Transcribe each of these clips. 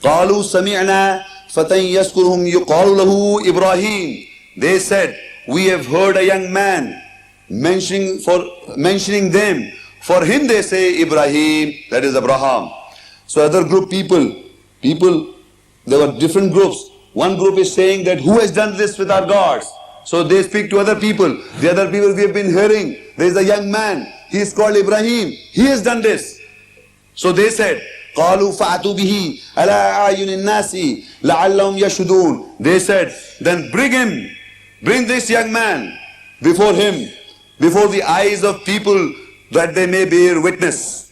قالوا سمعنا فتى يذكرهم يقال له إبراهيم. They said, we have heard a young man mentioning them. For him they say Ibrahim, that is Abraham. So other group people, there were different groups. One group is saying that who has done this with our gods? So they speak to other people. The other people we have been hearing, there is a young man, he is called Ibrahim, he has done this. So they said, قالوا فأتوا به على أعين الناس لعلهم يشهدون. They said, then bring this young man before him, before the eyes of people, that they may bear witness.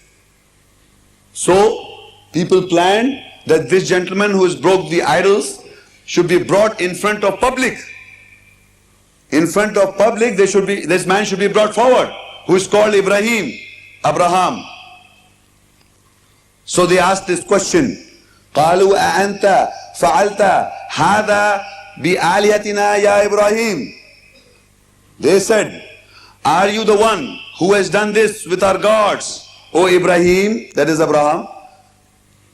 So people planned that this gentleman who has broke the idols should be brought in front of public. In front of public, this man should be brought forward, who is called Abraham. So they asked this question, قالوا أأنت فعلت هذا بآلهتنا يا إبراهيم. They said, are you the one who has done this with our gods, O Ibrahim, that is Abraham?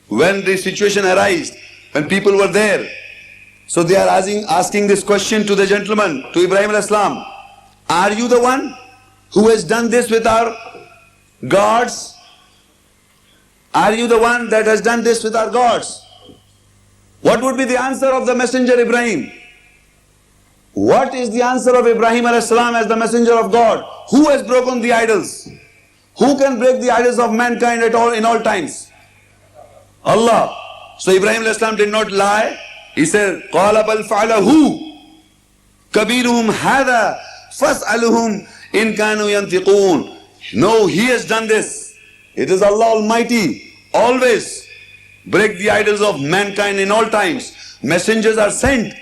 When the situation arose, when people were there, so they are asking this question to the gentleman, to Ibrahim al-Islam. Are you the one who has done this with our gods? Are you the one that has done this with our gods? What would be the answer of the messenger Ibrahim? What is the answer of Ibrahim al-Islam as the messenger of God? Who has broken the idols? Who can break the idols of mankind at all in all times? Allah. So Ibrahim al-Islam did not lie. He said, قَالَ بَلْ فَعَلَهُ كَبِيرُهُمْ هَذَا فَاسْأَلُهُمْ إِنْ كَانُوا يَنْتِقُونَ. No, he has done this. It is Allah Almighty. Always break the idols of mankind in all times. Messengers are sent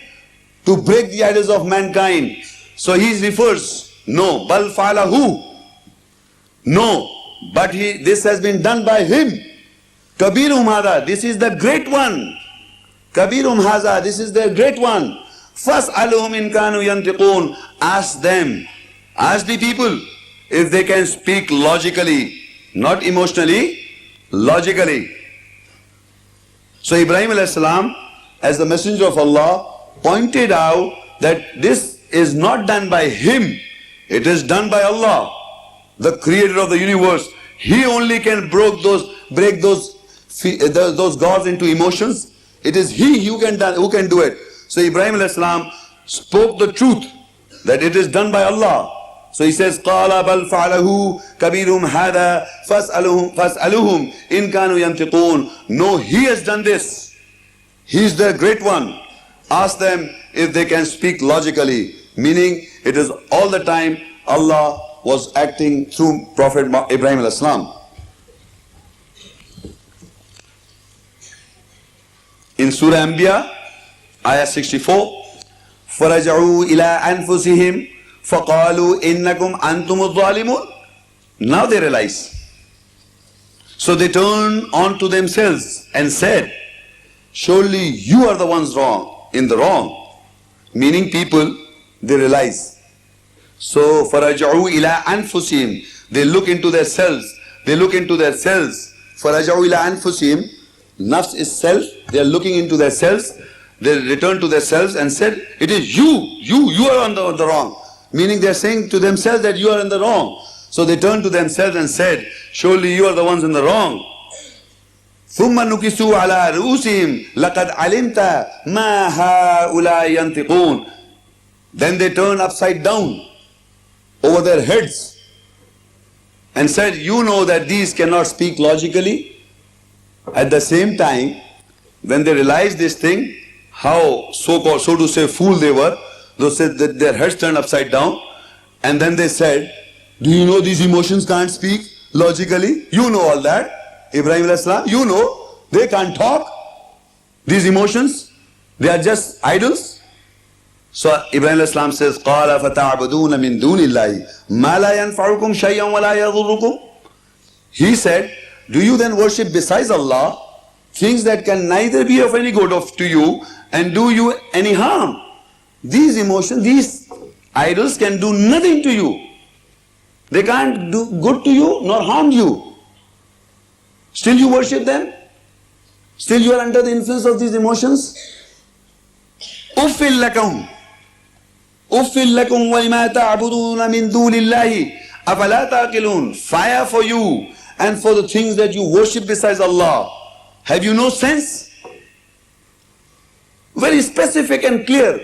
to break the idols of mankind. So he refers, no, بَلْ فَعَلَهُ. No, but this has been done by him. Kabirum hada, this is the great one. Kabirum haza, this is the great one. Fas'aluhum in kanu yantiqun. Ask them, ask the people if they can speak logically, not emotionally, logically. So Ibrahim alayhi salam, as the messenger of Allah, pointed out that this is not done by him, it is done by Allah, the creator of the universe. He only can break those gods into emotions. It is he who can do it. So Ibrahim alayhi salam spoke the truth that it is done by Allah. So he says, قَالَ بَلْ فَعَلَهُ كَبِيرُهُمْ هَذَا فَاسْأَلُهُمْ إِنْ كَانُوا يَنْتِقُونَ. No, he has done this. He is the great one. Ask them if they can speak logically. Meaning, it is all the time Allah was acting through Prophet Ibrahim alayhi salam. In Surah Anbiya, ayah 64, فَرَجَعُوا إِلَىٰ أَنفُسِهِمْ فَقَالُوا إِنَّكُمْ أَنْتُمُ الظَّالِمُونَ. Now they realize. So they turned on to themselves and said, surely you are the ones wrong, in the wrong. Meaning people, they realize. So فَرَجَعُوا إِلَىٰ أَنفُسِهِمْ. They look into their selves. فَرَجَعُوا إِلَىٰ أَنفُسِهِمْ. Nafs is self. They are looking into their selves. They return to their selves and said, it is you are on the wrong. Meaning they are saying to themselves that you are in the wrong. So they turned to themselves and said, surely you are the ones in the wrong. ثُمَّ نُكِسُوا عَلَىٰ رُؤُوسِهِمْ لَقَدْ عَلِمْتَ مَا هَؤُلَاءِ يَنْتِقُونَ. Then they turned upside down over their heads and said, you know that these cannot speak logically. At the same time, when they realized this thing, how so to say fool they were, they said that their heads turned upside down, and then they said, do you know these emotions can't speak logically? You know all that. Ibrahim alayhi salam, you know, they can't talk. These emotions, they are just idols. So Ibrahim alayhi salam says, قَالَ فَتَعْبُدُونَ مِن دُونِ اللَّهِ مَا لَا يَنْفَعُكُمْ شَيْئًا وَلَا يَضُرُّكُمْ. He said, do you then worship besides Allah things that can neither be of any good to you and do you any harm? These emotions, these idols can do nothing to you. They can't do good to you nor harm you. Still you worship them? Still you are under the influence of these emotions? Uffil lakum. Uffil lakum wa lima ta'buduna min dunillahi afala taqilun. Fire for you and for the things that you worship besides Allah. Have you no sense? Very specific and clear.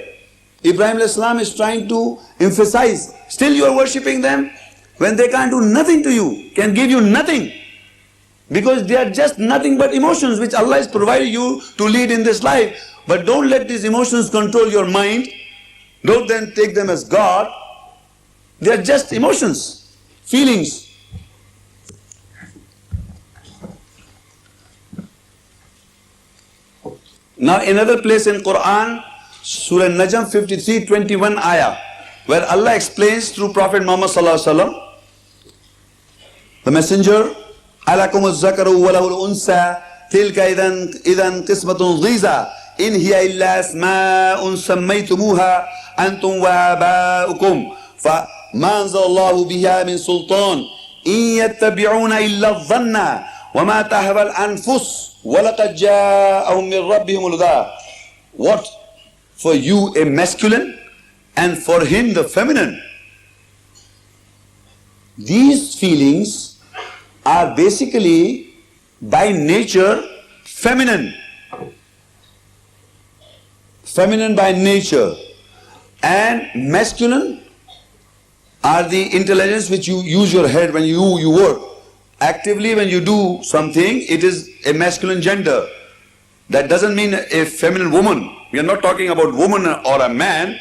Ibrahim al-Islam is trying to emphasize. Still you are worshipping them when they can't do nothing to you, can give you nothing. Because they are just nothing but emotions which Allah has provided you to lead in this life. But don't let these emotions control your mind. Don't then take them as God. They are just emotions, feelings. Now another place in Quran, Surah Najm 53:21 ayah, where Allah explains through Prophet Muhammad sallallahu alaihi wasallam, the messenger, alakum az-zakaru wa lahu al-unsa tilka idan qismatun dhiza in hiya illa asma'un sammaytumuha antum wa aba'ukum fa ma anzalallahu biha min sultan in yattabi'una illa adh-dhanna wa ma tahwa al-anfus wa laqad ja'ahum min rabbihim al-huda. What? For you a masculine and for him the feminine. These feelings are basically by nature feminine. Feminine by nature. And masculine are the intelligence which you use your head when you work. Actively when you do something, it is a masculine gender. That doesn't mean a feminine woman. We are not talking about woman or a man.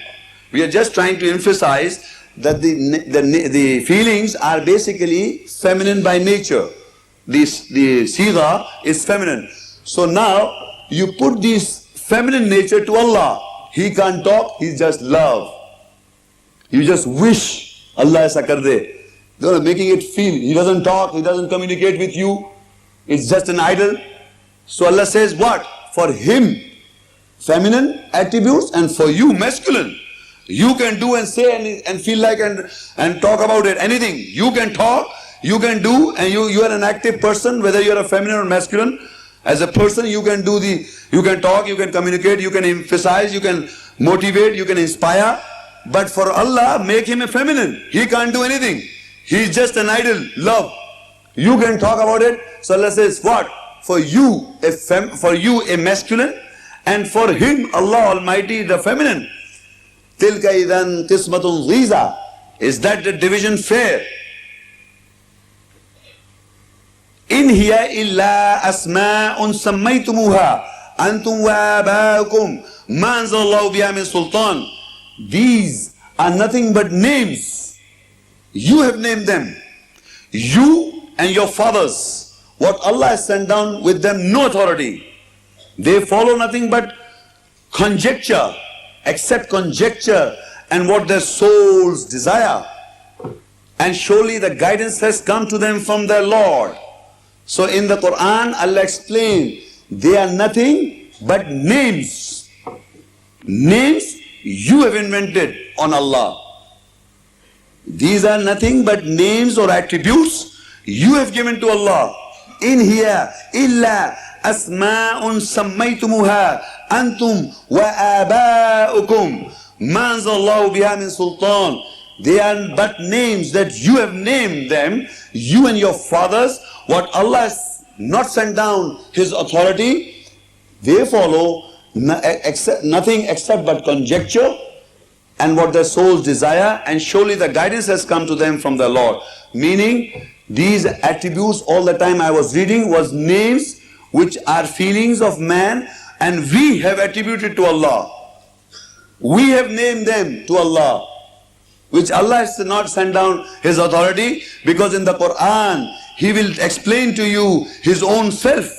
We are just trying to emphasize that the feelings are basically feminine by nature. The sigha is feminine. So now you put this feminine nature to Allah. He can't talk, He's just love. You just wish Allah aisa kar de. You're making it feel. He doesn't talk, He doesn't communicate with you. It's just an idol. So Allah says what? For Him feminine attributes and for you masculine. You can do and say and feel like and talk about it. Anything. You can talk, you can do, and you are an active person, whether you are a feminine or masculine. As a person you can do you can talk, you can communicate, you can emphasize, you can motivate, you can inspire. But for Allah, make him a feminine. He can't do anything. He's just an idol, love. You can talk about it. So Allah says what? For you a masculine, and for him, Allah Almighty, the feminine. Tilka idan qismatun dhiza. Is that the division fair? In hiya illa asma'un sammaytumuha antum wa aba'ukum ma anzalallahu biha min sultan. These are nothing but names. You have named them. You and your fathers. What Allah has sent down with them, no authority. They follow nothing but conjecture, except conjecture and what their souls desire. And surely the guidance has come to them from their Lord. So in the Quran, Allah explained, they are nothing but names. Names you have invented on Allah. These are nothing but names or attributes you have given to Allah. In here, illa asma'un sammaytumuha antum wa aba'ukum ma anzalallahu biha min sultan. They are but names that you have named them, you and your fathers. What Allah has not sent down His authority, they follow nothing except but conjecture and what their souls desire, and surely the guidance has come to them from the Lord. Meaning, these attributes all the time I was reading was names which are feelings of man, and we have attributed to Allah. We have named them to Allah, which Allah has not sent down His authority, because in the Quran He will explain to you His own self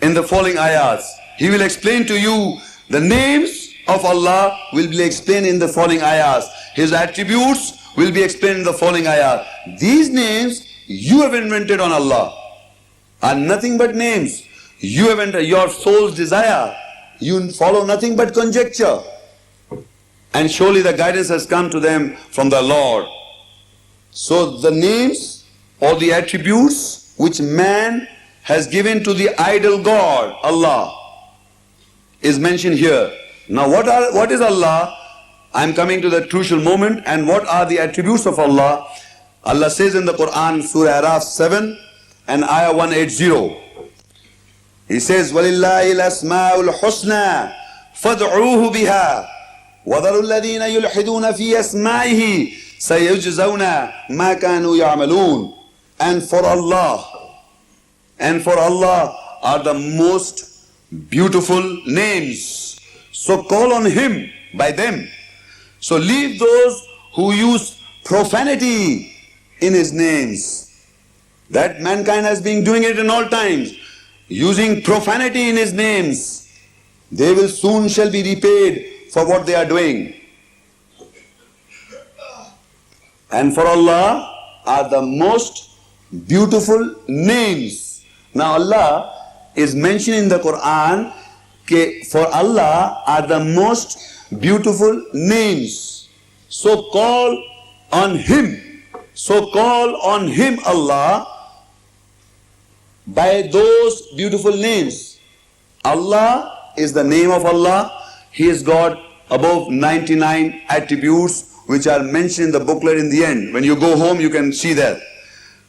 in the following ayahs. He will explain to you the names of Allah will be explained in the following ayahs. His attributes will be explained in the following ayahs. These names you have invented on Allah are nothing but names. You have invented your soul's desire. You follow nothing but conjecture. And surely the guidance has come to them from the Lord. So the names or the attributes which man has given to the idol God, Allah, is mentioned here. Now what is Allah? I'm coming to the crucial moment. And what are the attributes of Allah? Allah says in the Quran, Surah Araf 7 and Ayah 180. He says, وَلِلَّهِ الْأَسْمَاءُ الْحُسْنَى فَادْعُوهُ بِهَا وَذَرُوا الَّذِينَ يُلْحِدُونَ فِي أَسْمَائِهِ سَيُجْزَوْنَ مَا كَانُوا يَعْمَلُونَ. And for Allah are the most beautiful names. So call on Him by them. So leave those who use profanity in His names. That mankind has been doing it in all times, using profanity in His names. They will soon shall be repaid for what they are doing. And for Allah are the most beautiful names. Now Allah is mentioned in the Quran that for Allah are the most beautiful names. So call on Him. So call on Him, Allah, by those beautiful names. Allah is the name of Allah. He has got above 99 attributes which are mentioned in the booklet in the end. When you go home, you can see that.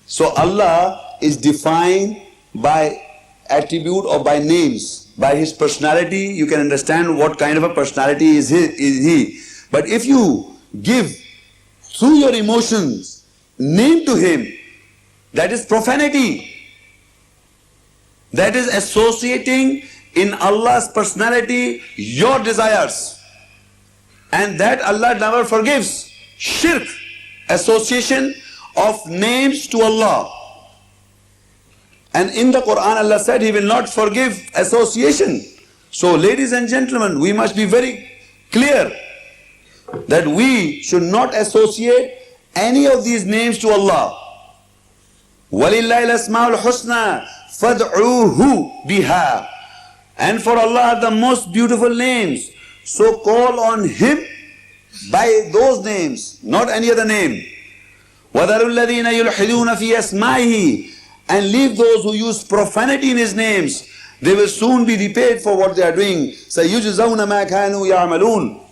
So Allah is defined by attribute or by names. By His personality, you can understand what kind of a personality is He. But if you give through your emotions name to Him, that is profanity. That is associating in Allah's personality your desires. And that Allah never forgives. Shirk, association of names to Allah. And in the Quran Allah said He will not forgive association. So ladies and gentlemen, we must be very clear that we should not associate any of these names to Allah. وَلِلَّهِ الْأَسْمَاءُ الْحُسْنَى فَادْعُوهُ بِهَا. And for Allah are the most beautiful names. So call on Him by those names, not any other name. وَذَرُوا الَّذِينَ يُلْحِدُونَ فِي أَسْمَائِهِ. And leave those who use profanity in His names. They will soon be repaid for what they are doing. سَيُجْزَوْنَ مَا كَانُوا يَعْمَلُونَ.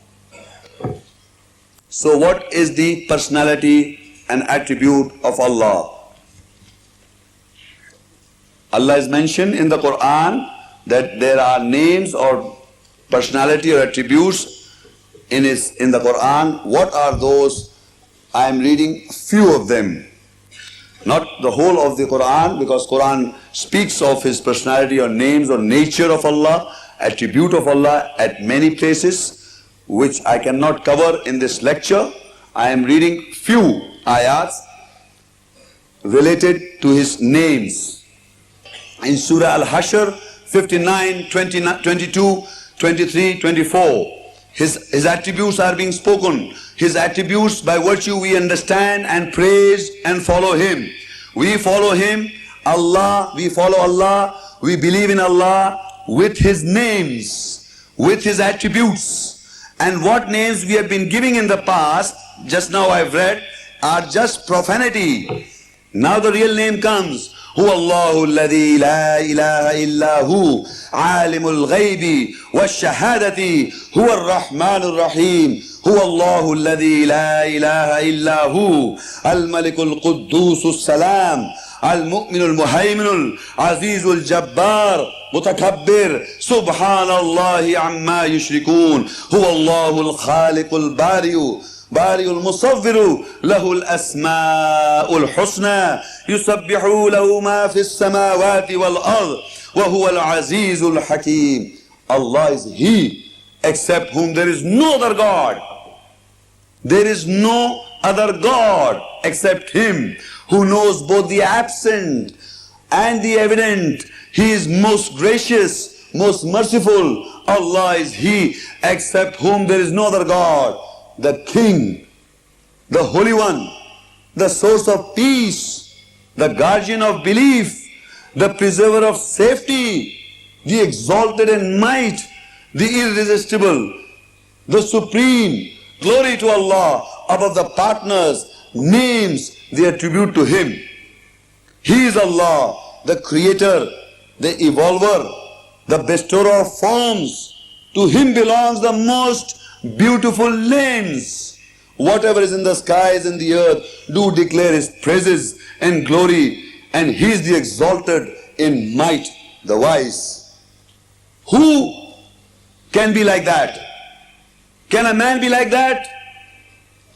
So what is the personality and attribute of Allah? Allah is mentioned in the Quran that there are names or personality or attributes in the Quran. What are those? I am reading few of them. Not the whole of the Quran, because Quran speaks of His personality or names or nature of Allah, attribute of Allah at many places, which I cannot cover in this lecture. I am reading few ayats related to His names. In Surah Al-Hashr 59, 22, 23, 24, His attributes are being spoken. His attributes by virtue we understand and praise and follow Him. We follow Him, Allah, we follow Allah, we believe in Allah with His names, with His attributes. And what names we have been giving in the past, just now I've read, are just profanity. Now the real name comes. هو الله الذي لا إله إلا هو عالم الغيب والشهادة هو الرحمن الرحيم هو الله الذي لا إله إلا هو الملك القدوس السلام المؤمن المهيمن العزيز الجبار متكبر سبحان الله عما يشركون هو الله الخالق البارئ بارئ المصور له الأسماء الحسنى يسبح له ما في السماوات والأرض وهو العزيز الحكيم. Allah is He, except whom there is no other God. There is no other God except Him, who knows both the absent and the evident. He is most gracious, most merciful. Allah is He, except whom there is no other God. The King, the Holy One, the source of peace, the guardian of belief, the preserver of safety, the exalted in might, the irresistible, the supreme. Glory to Allah above the partners, names they attribute to Him. He is Allah, the creator, the evolver, the bestower of forms. To him belongs the most beautiful names. Whatever is in the skies and the earth do declare his praises and glory, and he is the exalted in might, the wise. Who can be like that? Can a man be like that?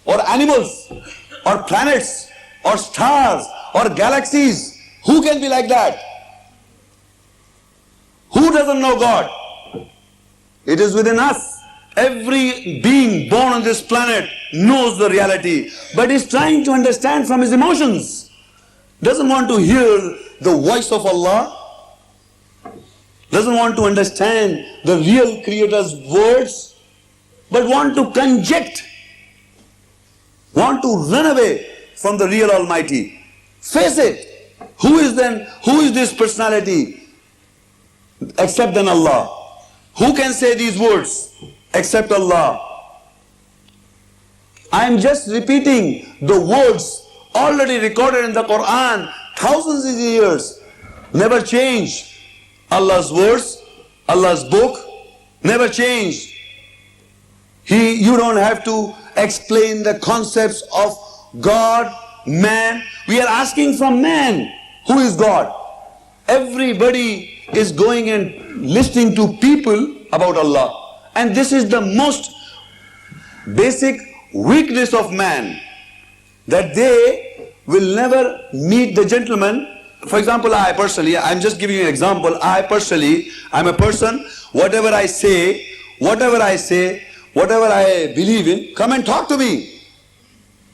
Or animals, or planets, or stars, or galaxies? Who can be like that? Who doesn't know God? It is within us. Every being born on this planet knows the reality, but is trying to understand from his emotions. Doesn't want to hear the voice of Allah. Doesn't want to understand the real Creator's words, but want to conject. Want to run away from the real Almighty. Face it. Who is this personality except than Allah? Who can say these words except Allah? I am just repeating the words already recorded in the Quran thousands of years. Never changed. Allah's words, Allah's book, never changed. You don't have to explain the concepts of God, man. We are asking from man, who is God? Everybody is going and listening to people about Allah. And this is the most basic weakness of man, that they will never meet the gentleman. For example, I personally, I'm just giving you an example. I'm a person, whatever I say, whatever I believe in, come and talk to me.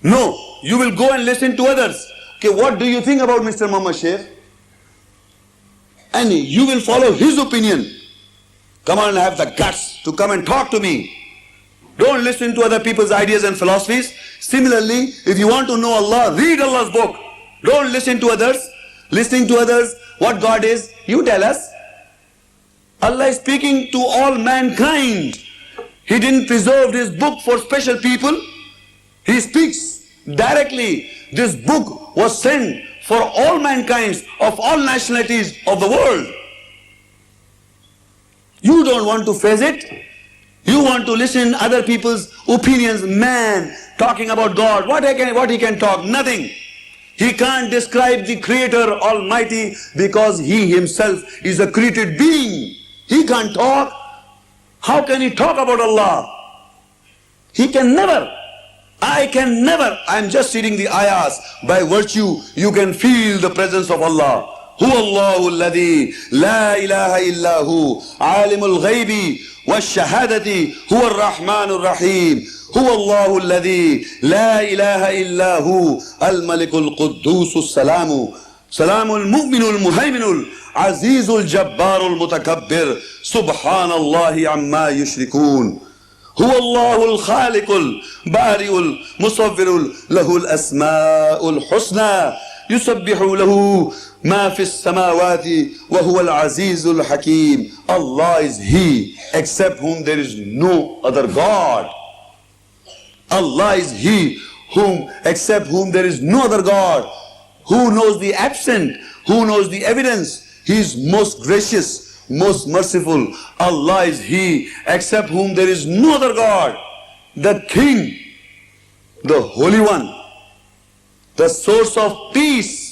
No, you will go and listen to others. Okay, what do you think about Mr. Muhammad Sheikh? And you will follow his opinion. Come on and have the guts to come and talk to me. Don't listen to other people's ideas and philosophies. Similarly, if you want to know Allah, read Allah's book. Don't listen to others. Listening to others, what God is, you tell us. Allah is speaking to all mankind. He didn't preserve His book for special people. He speaks directly. This book was sent for all mankind of all nationalities of the world. You don't want to face it. You want to listen to other people's opinions. Man talking about God. What he can talk? Nothing. He can't describe the Creator Almighty because He Himself is a created being. He can't talk. How can He talk about Allah? He can never. I can never. I'm just reading the ayahs. By virtue, you can feel the presence of Allah. هو الله الذي لا إله إلا هو عالم الغيب والشهادة هو الرحمن الرحيم هو الله الذي لا إله إلا هو الملك القدوس السلام سلام المؤمن المهيمن العزيز الجبار المتكبر سبحان الله عما يشركون هو الله الخالق البارئ المصور له الأسماء الحسنى يسبح له ما في السماوات وهو العزيز الحكيم. Allah is He, except whom there is no other God. Allah is He, except whom there is no other God. Who knows the absent? Who knows the evidence? He is most gracious, most merciful. Allah is He, except whom there is no other God. The King, the Holy One, the source of peace,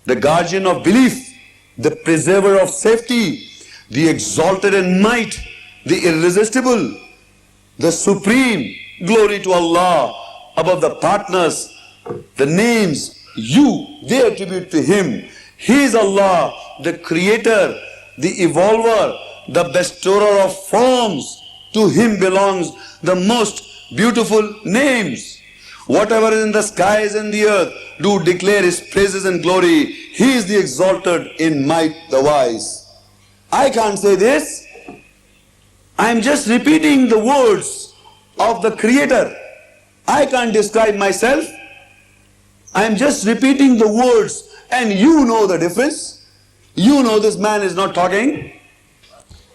the guardian of belief, the preserver of safety, the exalted in might, the irresistible, the supreme. Glory to Allah above the partners, the names they attribute to Him. He is Allah, the Creator, the Evolver, the Bestower of forms. To Him belongs the most beautiful names. Whatever is in the skies and the earth do declare His praises and glory. He is the exalted in might, the wise. I can't say this. I am just repeating the words of the Creator. I can't describe myself. I am just repeating the words, and you know the difference. You know this man is not talking.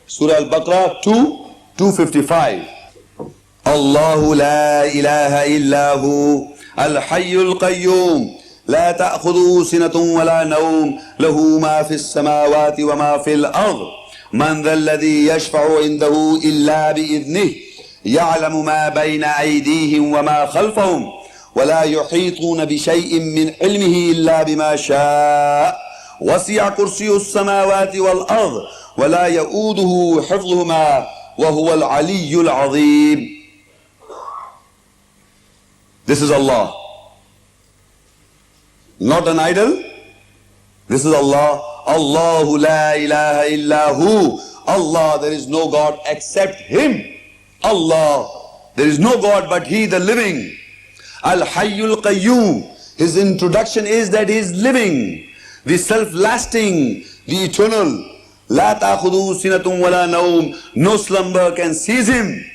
Surah Al-Baqarah 2:255. Allahu la ilaha illahu al-hayyul qayyum لا تأخذه سنة ولا نوم له ما في السماوات وما في الأرض من ذا الذي يشفع عنده إلا بإذنه يعلم ما بين أيديهم وما خلفهم ولا يحيطون بشيء من علمه إلا بما شاء وسع كرسي السماوات والأرض ولا يؤوده حفظهما وهو العلي العظيم. This is Allah. Not an idol. This is Allah. Allahu la ilaha illahu. Allah, there is no God except Him. Allah, there is no God but He, the living. Al-Hayyul Qayyum. His introduction is that He is living, the self-lasting, the eternal. La ta'khudhu sinatun wala naum. No slumber can seize Him,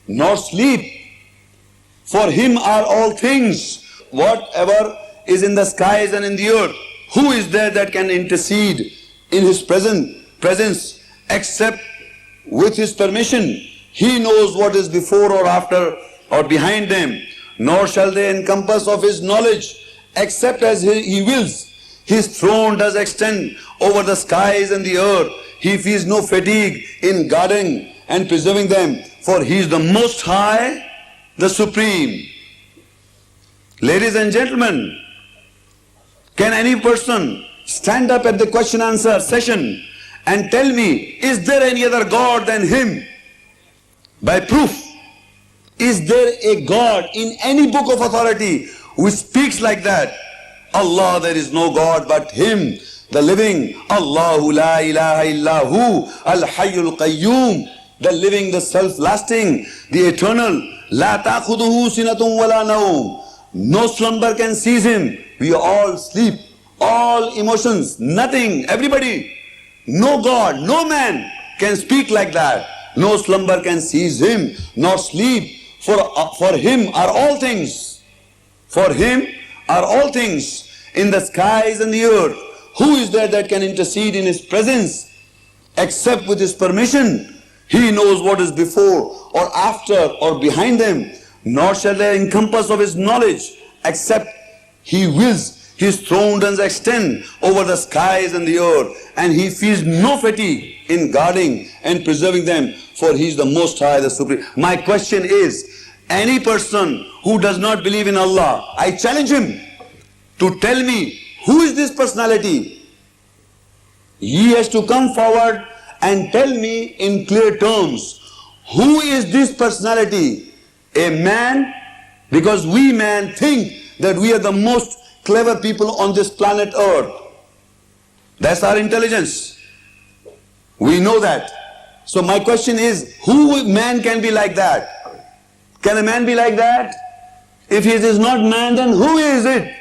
nor sleep. For Him are all things. Whatever is in the skies and in the earth. Who is there that can intercede in His presence except with His permission? He knows what is before or after or behind them. Nor shall they encompass of His knowledge except as He wills. His throne does extend over the skies and the earth. He feels no fatigue in guarding and preserving them. For He is the Most High, the Supreme. Ladies and gentlemen, can any person stand up at the question answer session and tell me, is there any other God than Him? By proof. Is there a God in any book of authority who speaks like that? Allah, there is no God but Him, the living. Allahu la ilaha illahu, al-hayyul qayyum, the living, the self-lasting, the eternal. La ta'khuduhu sinatun wala naum. No slumber can seize Him. We all sleep, all emotions, nothing, everybody. No God, no man can speak like that. No slumber can seize Him, nor sleep. For Him are all things. For Him are all things in the skies and the earth. Who is there that can intercede in His presence except with His permission? He knows what is before or after or behind them. Nor shall they encompass of His knowledge except He wills. His throne does extend over the skies and the earth, and He feels no fatigue in guarding and preserving them, for He is the Most High, the Supreme. My question is, any person who does not believe in Allah, I challenge him to tell me, who is this personality? He has to come forward and tell me in clear terms, who is this personality? A man? Because we men think that we are the most clever people on this planet Earth. That's our intelligence. We know that. So my question is, who man can be like that? Can a man be like that? If he is not man, then who is it?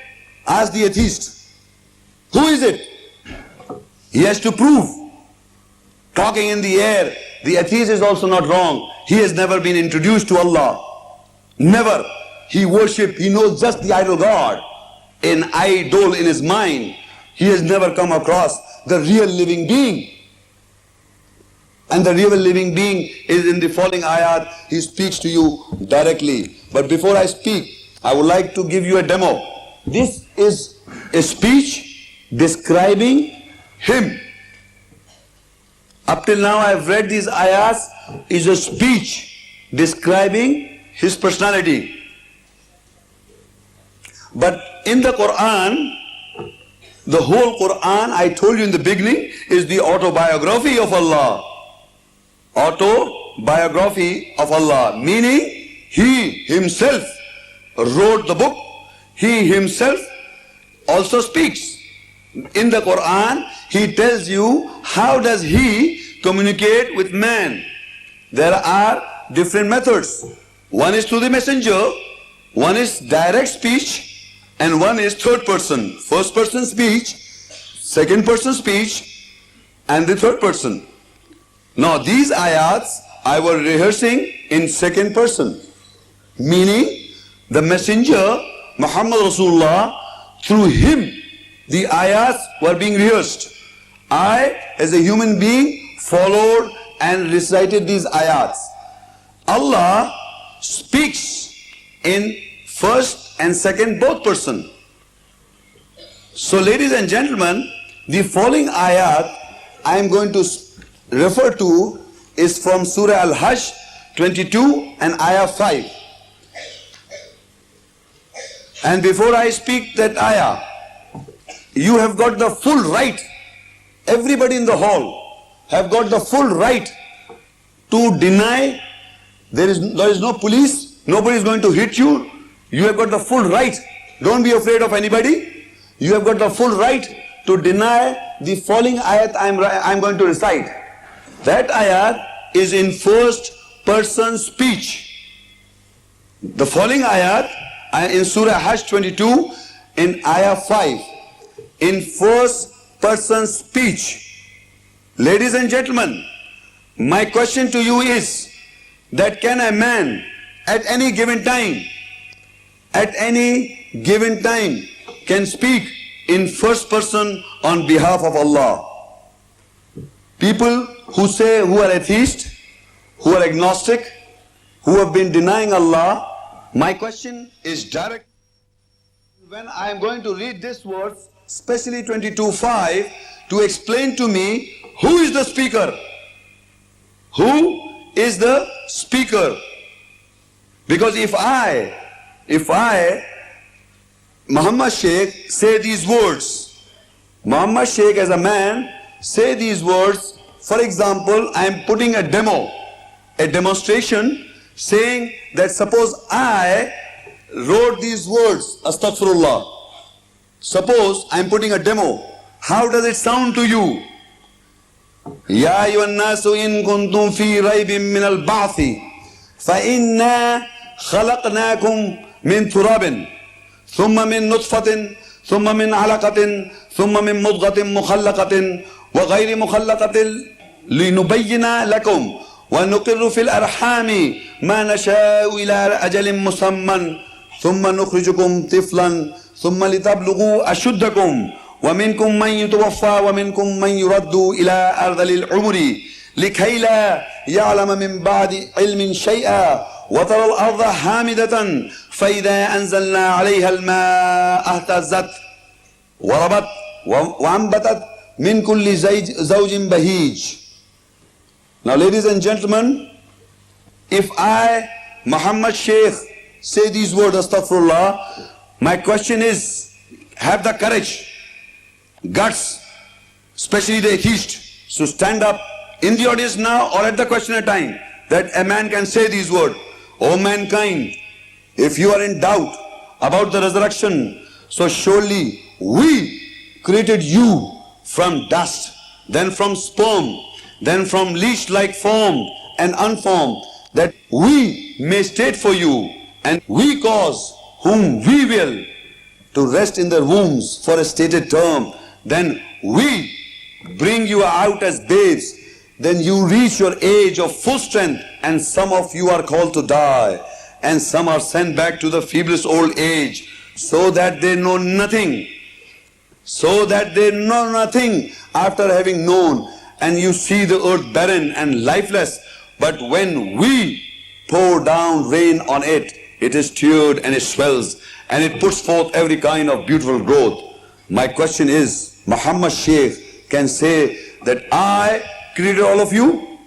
Ask the atheist. Who is it? He has to prove. Talking in the air, the atheist is also not wrong. He has never been introduced to Allah. Never. He worships, he knows just the idol God. An idol in his mind. He has never come across the real living being. And the real living being is in the following ayat. He speaks to you directly. But before I speak, I would like to give you a demo. This is a speech describing Him. Up till now I have read these ayats, is a speech describing His personality. But in the Quran, the whole Quran, I told you in the beginning, is the autobiography of Allah. Autobiography of Allah, meaning He Himself wrote the book. He Himself also speaks. In the Quran, He tells you how does He communicate with man. There are different methods. One is through the messenger, one is direct speech, and one is third person. First person speech, second person speech, and the third person. Now these ayats I was rehearsing in second person, meaning the messenger Muhammad Rasulullah, through him the ayats were being rehearsed. I as a human being followed and recited these ayats. Allah speaks in first and second both person. So ladies and gentlemen, the following ayat I am going to refer to is from Surah Al-Hajj 22 and ayah 5. And before I speak that ayah, you have got the full right, everybody in the hall have got the full right to deny there is no police, nobody is going to hit you. You have got the full right. Don't be afraid of anybody. You have got the full right to deny the following ayat I am going to recite. That ayat is in first person speech. The following ayat in Surah Hajj 22 in ayah 5 in first person speech. Ladies and gentlemen, my question to you is that can a man at any given time can speak in first person on behalf of Allah? People who are atheist, who are agnostic, who have been denying Allah, my question is direct. When I am going to read this verse, especially 22:5, to explain to me who is the speaker. Who is the speaker? Because if I, Muhammad Sheikh, say these words, Muhammad Sheikh as a man, say these words, for example, I am putting a demonstration, saying that suppose I wrote these words, Astaghfirullah. Suppose I am putting a demo. How does it sound to you? يا أيها الناس إن كنتم في ريب من البعث فإنا خلقناكم من تراب ثم من نطفة ثم من علقة ثم من مضغة مخلقة وغير مخلقة لنبين لكم ونقر في الأرحام ما نشاء إلى أجل مسمى ثم نخرجكم طفلا ثم لتبلغوا أشدكم ومنكم من يتوفى ومنكم من يرد إلى أرذل العمر لكي لا يعلم من بعد علم شيئا وترى الأرض هامدة فإذا أنزلنا عليها الماء اهتزت وربت وأنبتت من كل زوج بهيج. Now ladies and gentlemen, if I, Muhammad Sheikh, say these words, Astaghfirullah, my question is, have the courage, guts, especially the atheist, to stand up in the audience now or at the question time, that a man can say these words. O mankind, if you are in doubt about the resurrection, so surely we created you from dust, then from sperm, then from leech-like formed and unformed, that we may state for you, and we cause whom we will to rest in their wombs for a stated term. Then we bring you out as babes. Then you reach your age of full strength, and some of you are called to die, and some are sent back to the feeblest old age, so that they know nothing. So that they know nothing after having known. And you see the earth barren and lifeless. But when we pour down rain on it, it is stirred and it swells, and it puts forth every kind of beautiful growth. My question is, Muhammad Sheikh can say that I created all of you?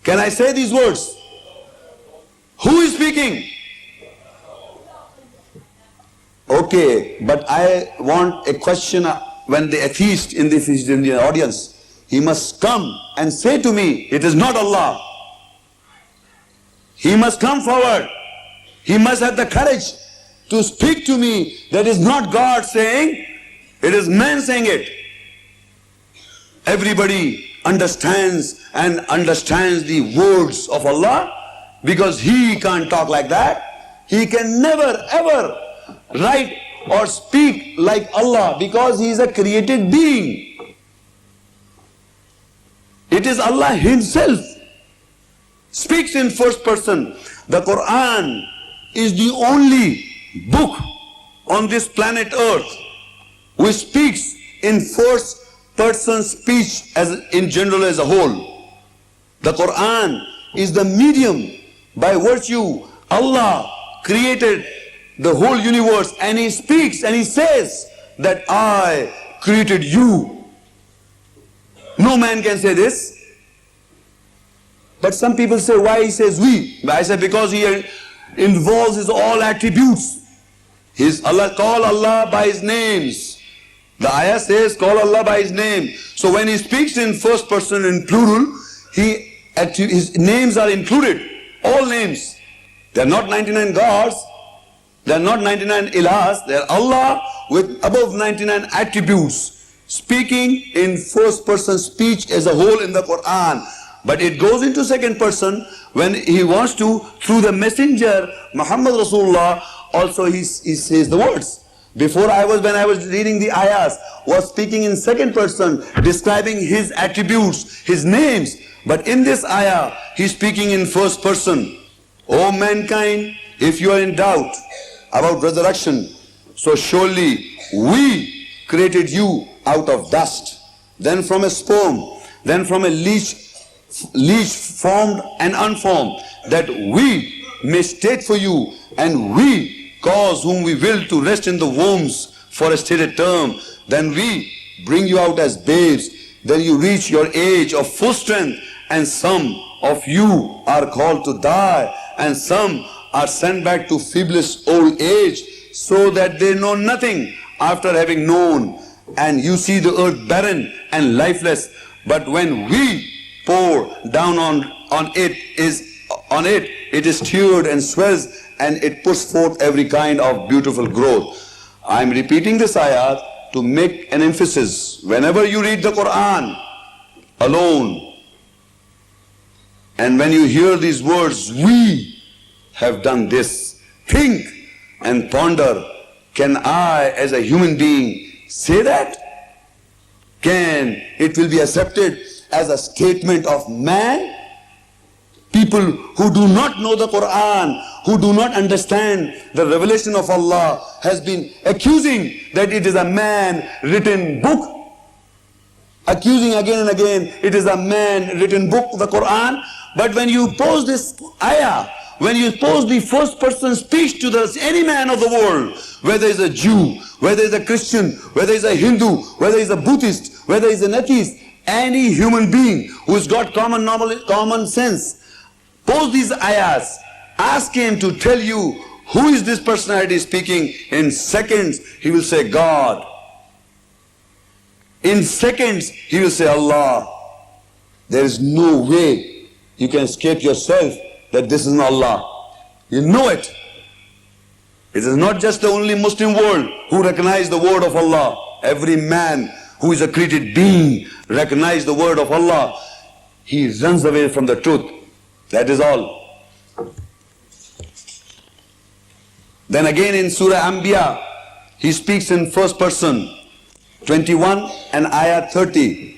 Can I say these words? Who is speaking? Okay, but I want a question when the atheist in the audience, he must come and say to me, it is not Allah. He must come forward. He must have the courage to speak to me that is not God saying, it is man saying it. Everybody understands the words of Allah, because he can't talk like that. He can never ever write or speak like Allah, because he is a created being. It is Allah himself speaks in first person. The Quran is the only book on this planet Earth which speaks in first person speech as in general as a whole. The Quran is the medium by virtue Allah created the whole universe, and He speaks and He says that I created you. No man can say this. But some people say, why He says we? I say because He involves His all attributes. Call Allah by His names. The ayah says, call Allah by His name. So when He speaks in first person in plural, His names are included. All names. They are not 99 gods. They are not 99 ilahs. They are Allah with above 99 attributes. Speaking in first person speech as a whole in the Quran. But it goes into second person when He wants to, through the messenger, Muhammad Rasulullah, also He says the words. Before when I was reading the ayahs, was speaking in second person, describing His attributes, His names. But in this ayah, He's speaking in first person. O mankind, if you are in doubt about resurrection, so surely we created you out of dust, then from a sperm, then from a leech formed and unformed, that we may state for you, and we cause whom we will to rest in the wombs for a stated term. Then we bring you out as babes, then you reach your age of full strength, and some of you are called to die, and some are sent back to feeblest old age, so that they know nothing after having known. And you see the earth barren and lifeless, but when we pour down on it, it is stirred and swells, and it puts forth every kind of beautiful growth. I am repeating this ayat to make an emphasis. Whenever you read the Quran alone, and when you hear these words, we have done this, think and ponder, can I as a human being say that? It will be accepted as a statement of man? People who do not know the Quran, who do not understand the revelation of Allah, has been accusing that it is a man-written book. Accusing again and again, it is a man-written book, the Quran. But when you pose this ayah, when you pose the first person speech to any man of the world, whether it's a Jew, whether it's a Christian, whether it's a Hindu, whether it's a Buddhist, whether it's an atheist, any human being who's got common sense, pose these ayahs, ask him to tell you who is this personality speaking. In seconds he will say God. In seconds he will say Allah. There is no way you can escape yourself that this is not Allah. You know it. It is not just the only Muslim world who recognize the word of Allah. Every man who is a created being recognize the word of Allah. He runs away from the truth. That is all. Then again in Surah Anbiya, he speaks in first person, 21 and ayah 30.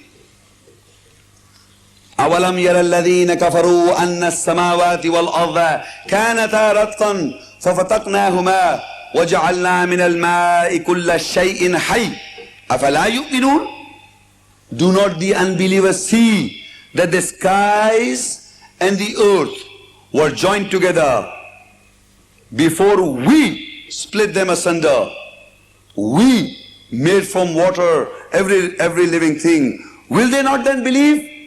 أَوَلَمْ يَرَ الَّذِينَ كَفَرُوا أَنَّ السَّمَاوَاتِ وَالْأَرْضَ كَانَتَا رَتْقًا فَفَتَقْنَاهُمَا وَجَعَلْنَا مِنَ الْمَاءِ كُلَّ شَيْءٍ حَيٍّ أَفَلَا يُؤْمِنُونَ? Do not the unbelievers see that the skies and the earth were joined together before we split them asunder? We made from water every living thing. Will they not then believe?